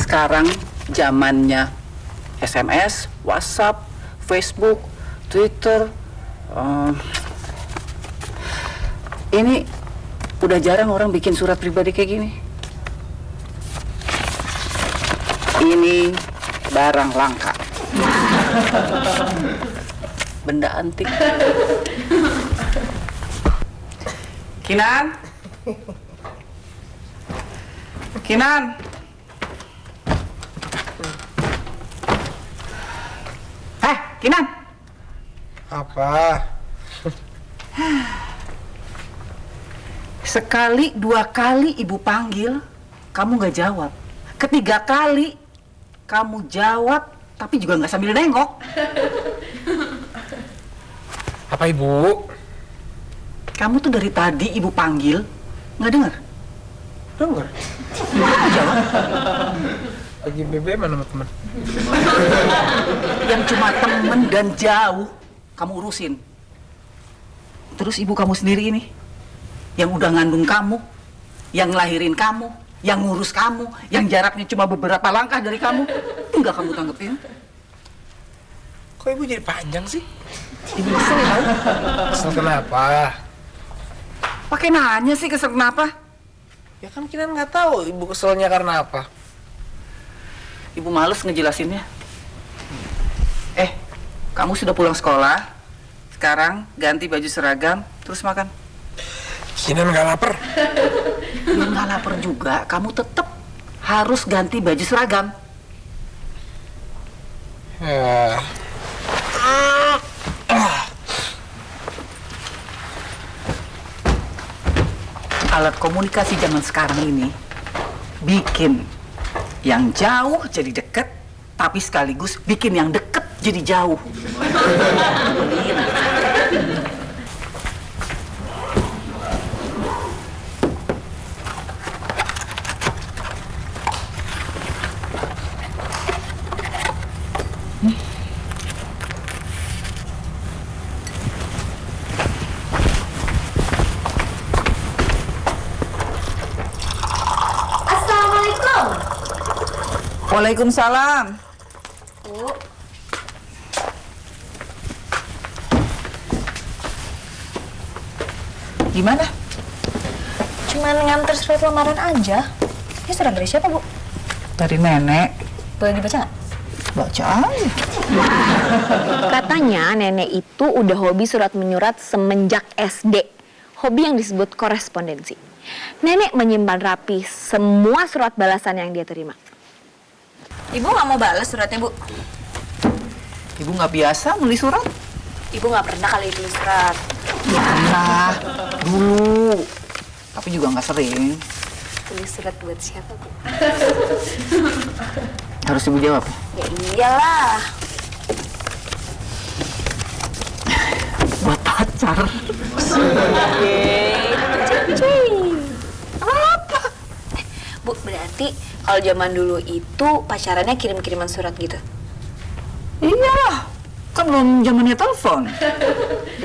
Sekarang zamannya SMS, WhatsApp, Facebook, Twitter. Ini udah jarang orang bikin surat pribadi kayak gini. Ini barang langka. Benda antik. Kinan? Kinan? Kinan? Apa? Sekali, dua kali ibu panggil, kamu nggak jawab. Ketiga kali, kamu jawab, tapi juga nggak sambil nengok. Apa ibu? Kamu tuh dari tadi ibu panggil, nggak dengar? Dengar. Nggak jawab. Lagi BBM sama teman. Yang cuma temen dan jauh, kamu urusin. Terus ibu kamu sendiri ini, yang udah ngandung kamu, yang ngelahirin kamu, yang ngurus kamu, yang jaraknya cuma beberapa langkah dari kamu, enggak kamu tanggepin. Kok ibu jadi panjang sih? Ibu kesel tau? Kesel kenapa? Pakai nanya sih kesel kenapa? Ya kan kita nggak tahu ibu keselnya karena apa. Ibu males ngejelasinnya. Kamu sudah pulang sekolah. Sekarang ganti baju seragam, terus makan. Kinan nggak lapar. Ya nggak lapar juga, kamu tetap harus ganti baju seragam. Ya. Alat komunikasi zaman sekarang ini bikin yang jauh jadi deket, tapi sekaligus bikin yang deket jadi jauh. Assalamualaikum. Waalaikumsalam. Bu. Gimana? Cuman nganter surat lamaran aja. Ini surat dari siapa, Bu? Dari nenek. Boleh dibaca nggak? Baca aja. Katanya nenek itu udah hobi surat menyurat semenjak SD. Hobi yang disebut korespondensi. Nenek menyimpan rapi semua surat balasan yang dia terima. Ibu nggak mau balas suratnya, Bu? Ibu nggak biasa nulis surat? Ibu nggak pernah kali tulis surat. Ya pernah, dulu. Tapi juga nggak sering. Tulis surat buat siapa, Bu? Harus ibu jawab. Ya iyalah. Buat pacar. Apa? Bu, berarti kalau zaman dulu itu pacarannya kirim-kiriman surat gitu? Iya, kan belum zamannya telepon.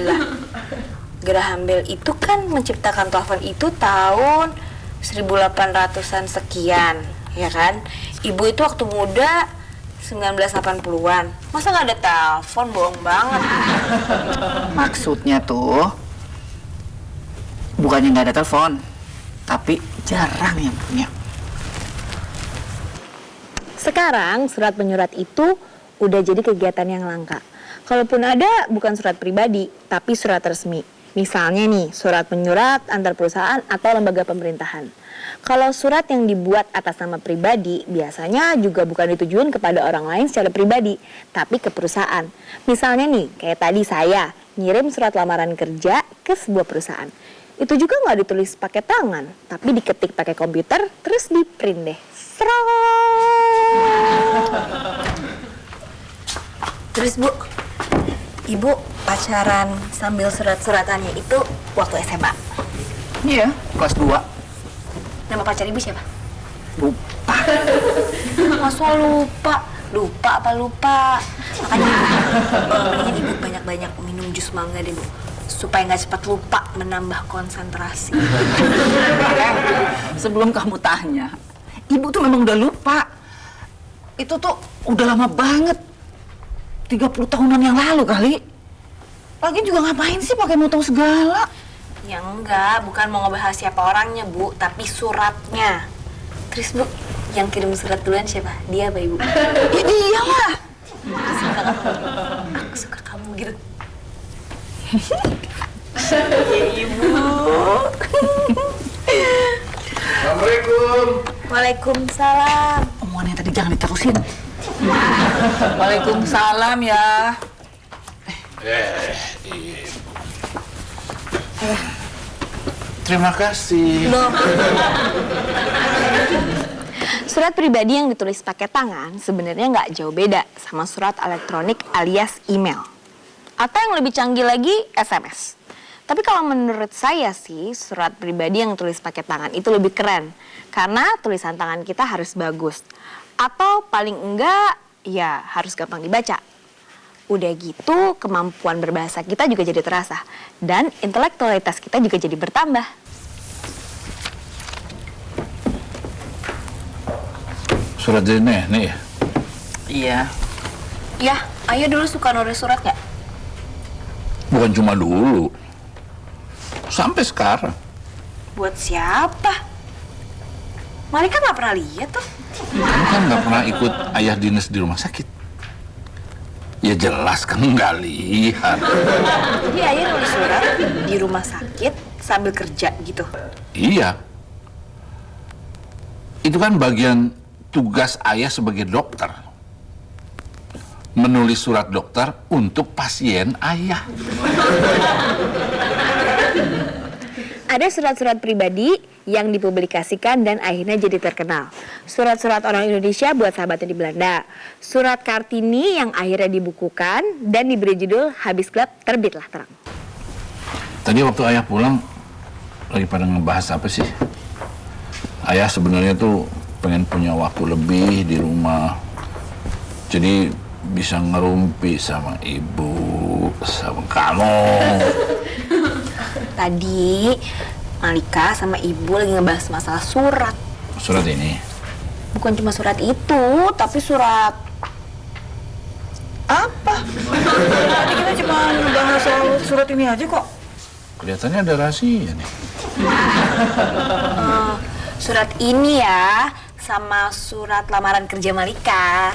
Lah, Graham Bell itu kan menciptakan telepon itu tahun 1800-an sekian, ya kan? Ibu itu waktu muda 1980-an. Masa nggak ada telepon? Bohong banget. Maksudnya tuh, bukannya nggak ada telepon, tapi jarang yang punya. Sekarang surat menyurat itu udah jadi kegiatan yang langka. Kalaupun ada, bukan surat pribadi, tapi surat resmi. Misalnya nih, surat menyurat antar perusahaan atau lembaga pemerintahan. Kalau surat yang dibuat atas nama pribadi, biasanya juga bukan ditujuin kepada orang lain secara pribadi, tapi ke perusahaan. Misalnya nih, kayak tadi saya ngirim surat lamaran kerja ke sebuah perusahaan. Itu juga nggak ditulis pakai tangan, tapi diketik pakai komputer, terus di print deh. Terus Bu, Ibu pacaran sambil surat-suratannya itu waktu SMA? Iya, kelas 2. Nama pacar Ibu siapa? Lupa. Masa lupa? Lupa apa lupa? Makanya mendingan Ibu banyak-banyak minum jus mangga deh, Bu, supaya nggak cepat lupa, menambah konsentrasi. Sebelum kamu tanya, Ibu tuh memang udah lupa. Itu tuh udah lama banget. 30 tahunan yang lalu kali. Lagian juga ngapain sih pakai mau tahu segala? Ya enggak, bukan mau ngebahas siapa orangnya, Bu, tapi suratnya. Terus, Bu, yang kirim surat duluan siapa? Dia apa Ibu? Ya dia lah. Aku suka kamu gitu. Assalamualaikum. Waalaikumsalam. Omongan yang tadi jangan diterusin. Waalaikumsalam ya. Terima kasih. Surat pribadi yang ditulis pakai tangan sebenarnya nggak jauh beda sama surat elektronik alias email. Atau yang lebih canggih lagi, SMS. Tapi kalau menurut saya sih, surat pribadi yang tulis pakai tangan itu lebih keren. Karena tulisan tangan kita harus bagus. Atau paling enggak, ya harus gampang dibaca. Udah gitu, kemampuan berbahasa kita juga jadi terasa. Dan intelektualitas kita juga jadi bertambah. Surat dari nenek ya? Iya. Ya, Ayah dulu suka nulis surat nggak? Bukan cuma dulu. Sampai sekarang. Buat siapa? Malika nggak pernah lihat tuh. Kamu kan nggak pernah ikut ayah dinas di rumah sakit. Ya jelas kan nggak lihat. Jadi Ayah nulis surat di rumah sakit sambil kerja gitu. Iya. Itu kan bagian tugas ayah sebagai dokter. Menulis surat dokter untuk pasien ayah. Ada surat-surat pribadi yang dipublikasikan dan akhirnya jadi terkenal. Surat-surat orang Indonesia buat sahabatnya di Belanda. Surat Kartini yang akhirnya dibukukan dan diberi judul Habis Gelap Terbitlah Terang. Tadi waktu ayah pulang, lagi pada ngebahas apa sih? Ayah sebenarnya tuh pengen punya waktu lebih di rumah. Jadi bisa ngerumpi sama ibu, sama kamu. Tadi Malika sama ibu lagi ngebahas masalah surat. Surat ini? Bukan cuma surat itu, tapi surat... Apa? Tadi kita cuma ngebahas soal surat ini aja kok. Kelihatannya ada rahasia nih. Surat ini ya, sama surat lamaran kerja Malika.